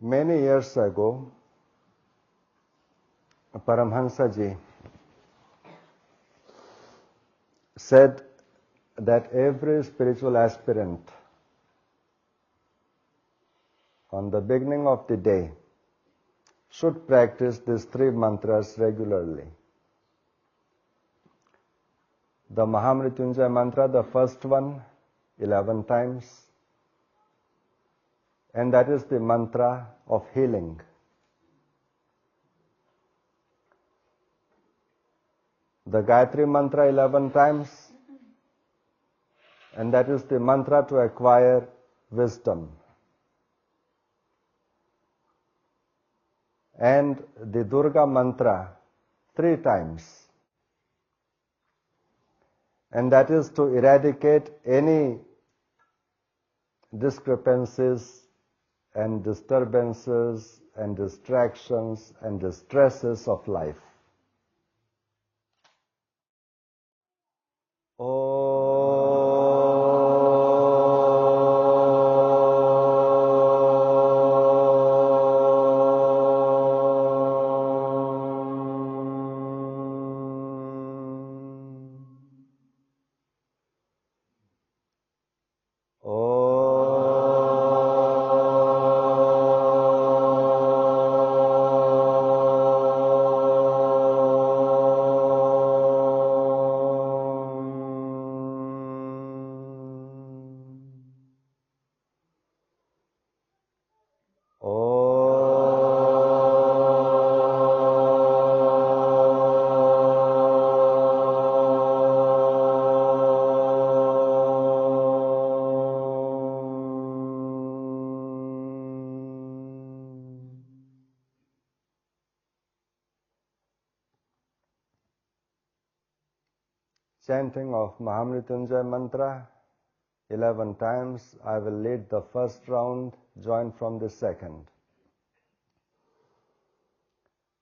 Many years ago, Paramhansa Ji said that every spiritual aspirant on the beginning of the day should practice these three mantras regularly. The Mahamrityunjaya mantra, the first one, 11 times, and that is the mantra of healing. The Gayatri mantra 11 times, and that is the mantra to acquire wisdom. And the Durga mantra 3 times, and that is to eradicate any discrepancies and disturbances and distractions and distresses of life. Chanting of Mahamrityunjaya mantra 11 times. I will lead the first round, join from the second.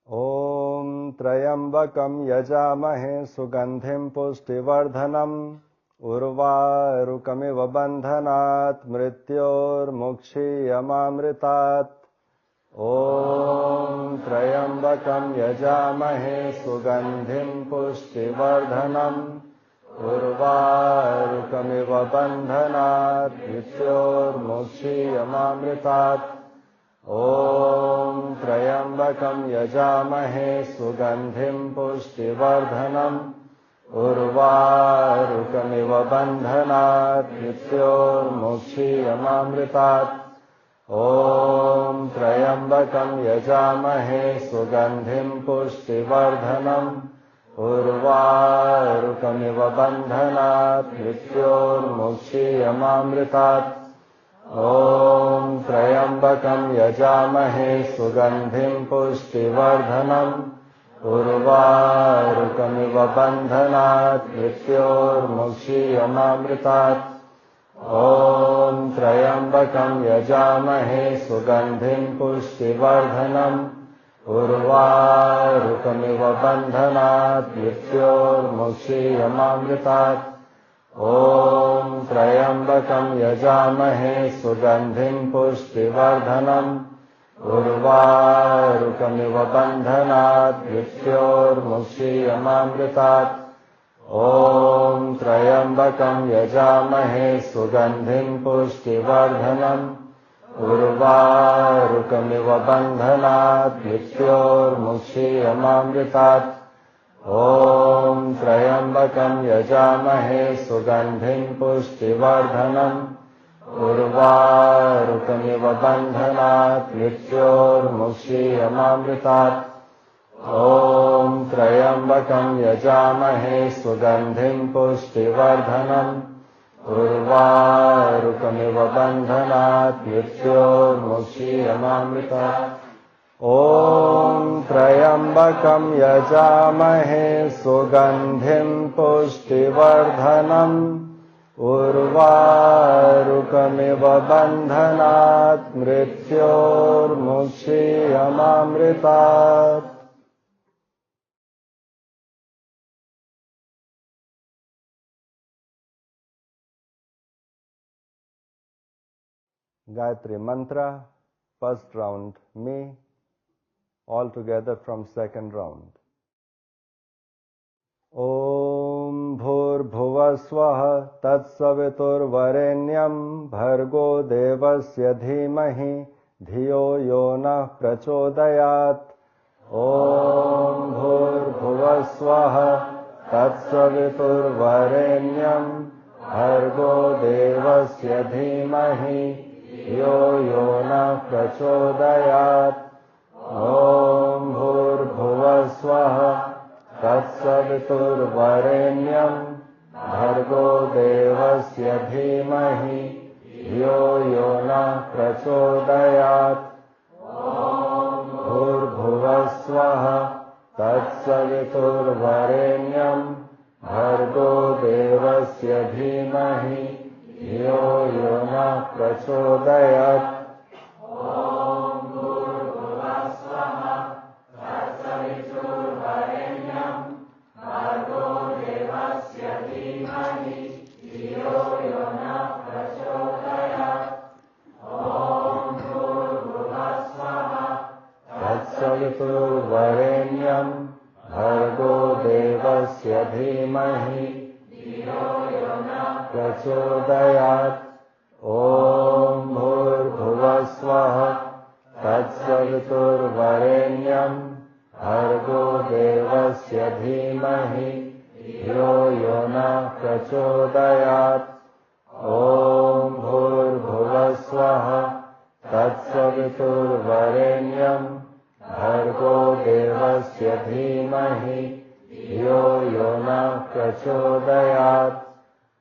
Om Trayambakam Yajamahe Sugandhim Pushtivardhanam Urvarukamiva Bandhanat Mrityor Mukshiyamamritat. Om Trayambakam Yajamahe Sugandhim Pushtivardhanam Urvarukamiva bandhanat mrityor mukshiyamamritat. Om Trayambakam Yajamahe Sugandhim Pushtivardhanam Urvarukamiva bandhanat mrityor mukshiyamamritat. Om Trayambakam Yajamahe Sugandhim Pushtivardhanam Urvarukamiva bandhanat mrityor mukshiyamamritat. Om Trayambakam Yajamahe Sugandhim Pushtivardhanam Urvarukamiva bandhanat mrityor mukshiyamamritat. Om Trayambakam Yajamahe Sugandhim Pushtivardhanam Urvarukamiva bandhanat mrityor mukshiyamamritat. Om Trayambakam Yajamahe Sugandhim Pushtivardhanam Urvarukamiva bandhanat mrityor mukshiyamamritat. Om Trayambakam Yajamahe Sugandhim Pushtivardhanam Urvarukamiva bandhanat mrityor mukshiyamamritat. Om Trayambakam Yajamahe Sugandhim Pushtivardhanam Urvarukamiva bandhanat mrityor mukshiyamamritat. Om Trayambakam Yajamahe Sugandhim Pushtivardhanam Urvarukamiva bandhanat mrityor mukshiyamamritat. Om Trayambakam Yajamahe Sugandhim Pushtivardhanam Urvarukamiva bandhanat mrityor mukshiyamamritat. Gayatri mantra first round, me, all together from second round. Om Bhurbhuvah Swaha Tatsaviturvarenyam Bhargo Devasya Dhimahi Dhiyo Yonah Prachodayat. Om Bhurbhuvah Swaha Tatsaviturvarenyam Bhargo Devasya Dhimahi Dhiyo Yonah Prachodayat. Om Bhurbhuvah Swaha Tatsaviturvarenyam Bhargo Devasya Dhimahi Dhiyo Yonah Prachodayat. Om Bhurbhuvah Swaha Tatsaviturvarenyam Bhargo Devasya Dhimahi Dhiyo Yonah Prachodayat. Tatsaviturvarenyam Bhargo Devasya Dhimahi Dhiyo Yonah Prachodayat. Om Bhurbhuvah Swaha Tatsaviturvarenyam Bhargo Devasya Dhimahi Dhiyo Yonah Prachodayat. Om Bhurbhuvah Swaha Tatsaviturvarenyam Bhargo Devasya Dhimahi Dhiyo Yonah Prachodayat.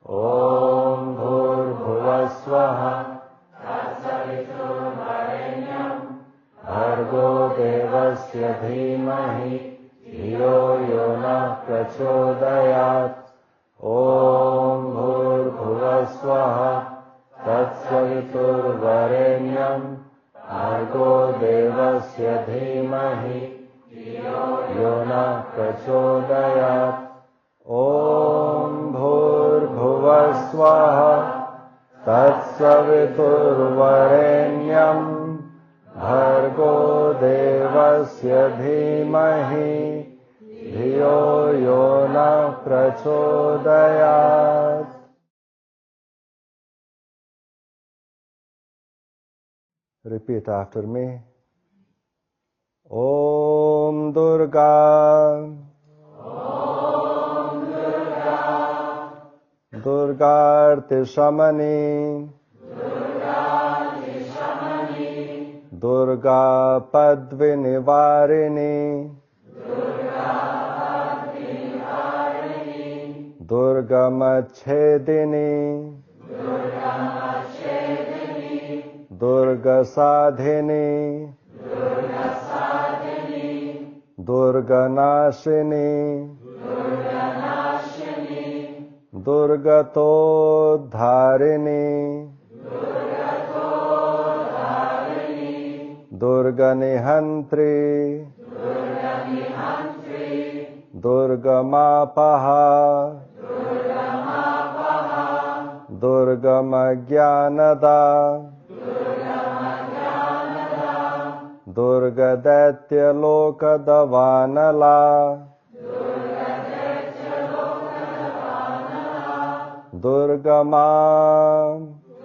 Om Bhurbhuvah Swaha Tatsaviturvarenyam Bhargo Devasya Dhimahi Dhiyo Yonah Prachodayat. Om Bhurbhuvah Swaha Tatsaviturvarenyam Bhargo Devasya Dhimahi Dhiyo Yonah Prachodayat. Om Bhurbhuvah Swaha Tatsaviturvarenyam Bhargo Devasya Dhimahi Dhiyo Yonah Prachodayat. Repeat after me. Om Durga. Om Durga. Durgarti Shamani. Durgarti Shamani. Durga Padvinivarini. Durga Padvinivarini. Durga Machedini. Durga Sadhini. Durga Sadhini. Durga Nashini. Durga Nashini. Durga Todharini. Durga Todharini. Durga Nihantri. Durga Nihantri. Durga Mapaha. Durga Mapaha. Durga Magyanada. Durga Daitya Loka Davanala. Durga Daitya Loka Davanala. Durga Ma.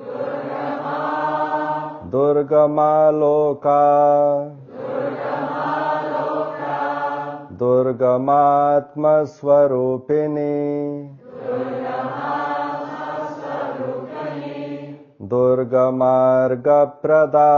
Durga Ma. Durga Ma Loka. Durga Ma Loka. Durga Matma Swarupini. Durga Matma Swarupini. Durga Marga Prada.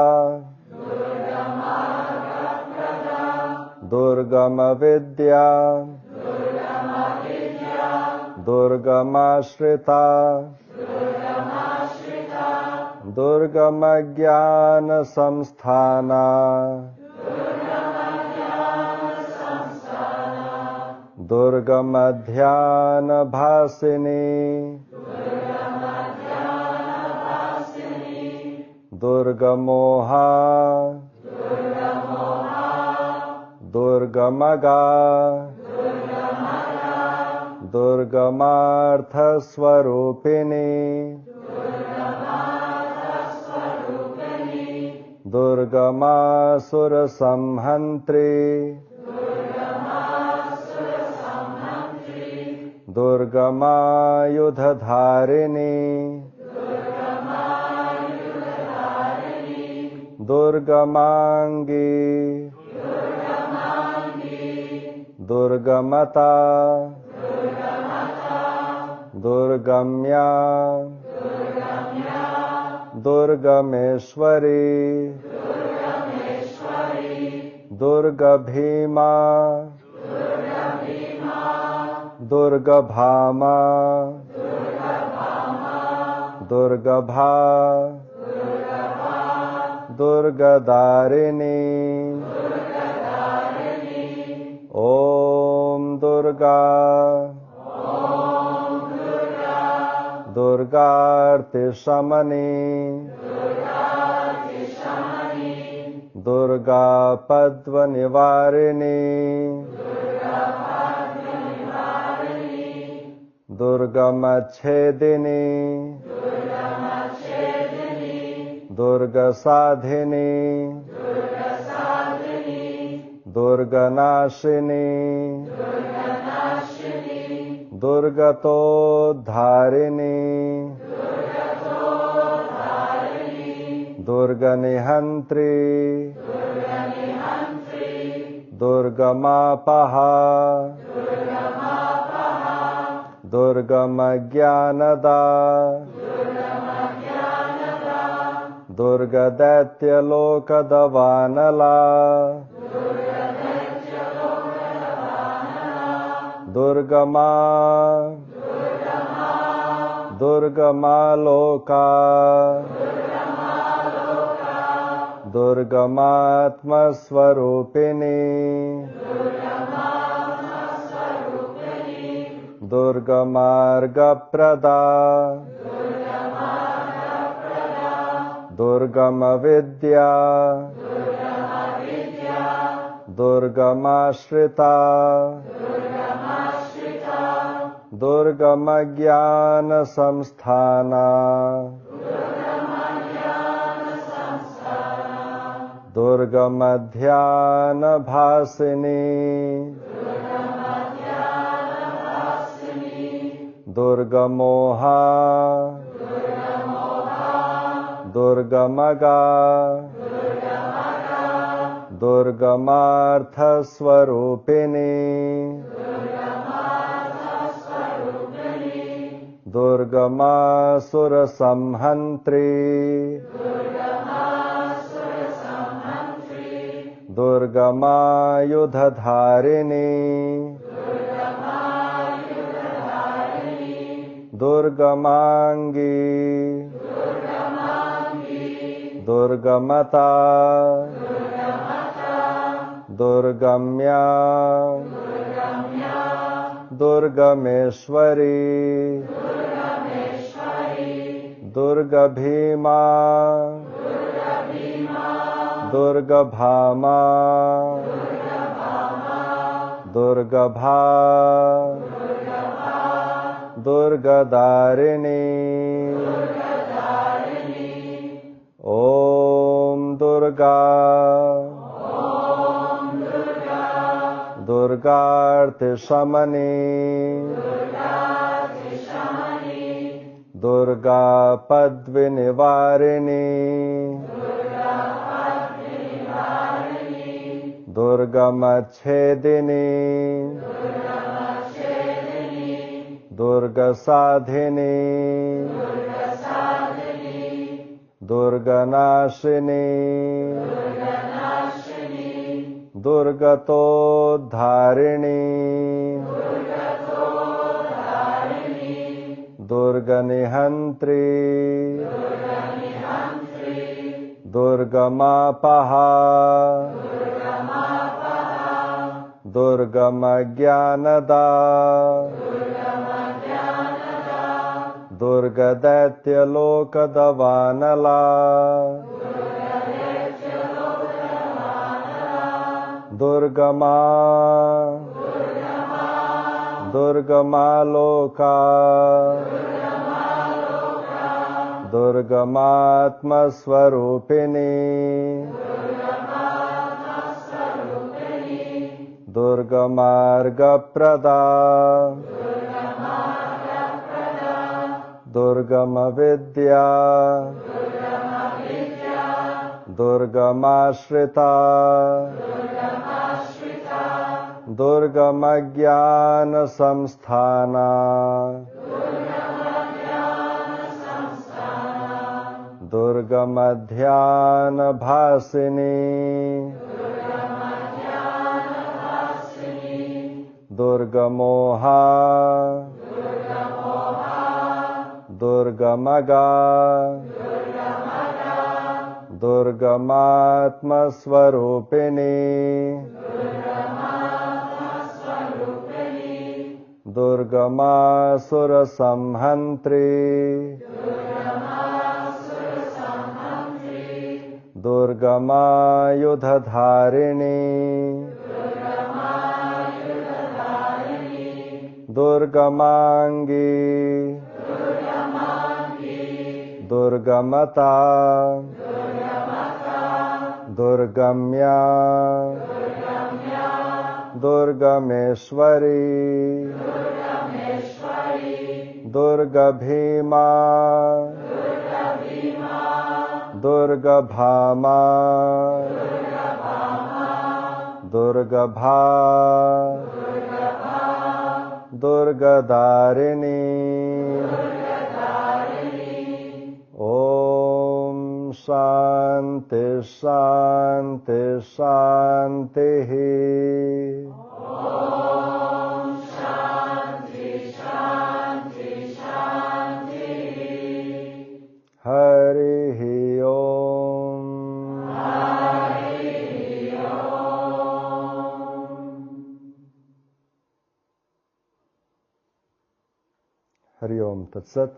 Durgama Vidya. Durgama Vidya. Durgama Shrita. Durgama Shrita. Durgama Jnana Samsthana. Durgama Jnana Samsthana. Durgama Dhyana Bhasini. Durgama Dhyana Bhasini. Durga Moha. Durgamaga. Durgamaga. Durgamartha Swarupini. Durgamartha Swarupini. दुर्गमासुरसंहन्त्री दुर्गमायुधधारिणी दुर्गमांगी दुर्गमता दुर्गम्या दुर्गमेश्वरी दुर्गभीमा दुर्गभामा दुर्गभा दुर्गदारिणी ओम दुर्गा दुर्गार्तिशमनी दुर्गा पद्मनिवारिणी दुर्गमच्छेदिनी दुर्गसाधिनी दुर्गनाशिनी दुर्गतोद्धारिणी दुर्गनिहन्त्री दुर्गमापहा दुर्गमज्ञानदा दुर्गदैत्यलोकदवानला दुर्गमा दुर्गमालोका दुर्गमात्मस्वरूपिणी दुर्गमार्गप्रदा दुर्गमविद्या दुर्गमाश्रिता दुर्गमज्ञानसंस्थाना दुर्गमध्यानभासिनी दुर्गमोहा दुर्गमगा दुर्गमार्थस्वरूपिणी दुर्गमासुरसंहन्त्री दुर्गमायुधधारिणी दुर्गमांगी दुर्गमता दुर्गम्या दुर्गमेश्वरी दुर्गभीमा दुर्गभामा दुर्गभा दुर्गदारिणी ओम दुर्गा दुर्गार्तिशमनी दुर्गा पद्मनिवारिणी दुर्गमच्छेदिनी दुर्गसाधिनी दुर्गनाशिनी दुर्गतोद्धारिणी दुर्गनिहन्त्री दुर्गमापहा दुर्गमज्ञानदा दुर्गदैत्यलोकदवानला दुर्गमा दुर्गमालोका दुर्गमात्मस्वरूपिणी दुर्गमार्गप्रदा दुर्गमविद्या दुर्गमाश्रिता दुर्गमज्ञानसंस्थाना दुर्गमध्यानभासिनी दुर्गमोहा दुर्गमगा दुर्गमात्मस्वरूपिणी दुर्गमासुरसंहन्त्री दुर्गमायुधधारिणी दुर्गमांगी दुर्गमता दुर्गम्या दुर्गमेश्वरी दुर्गभीमा दुर्गभामा दुर्गभा दुर्गदारिणी ओम शांति शांति शांति। हरि ओम। हरि ओम तत्सत।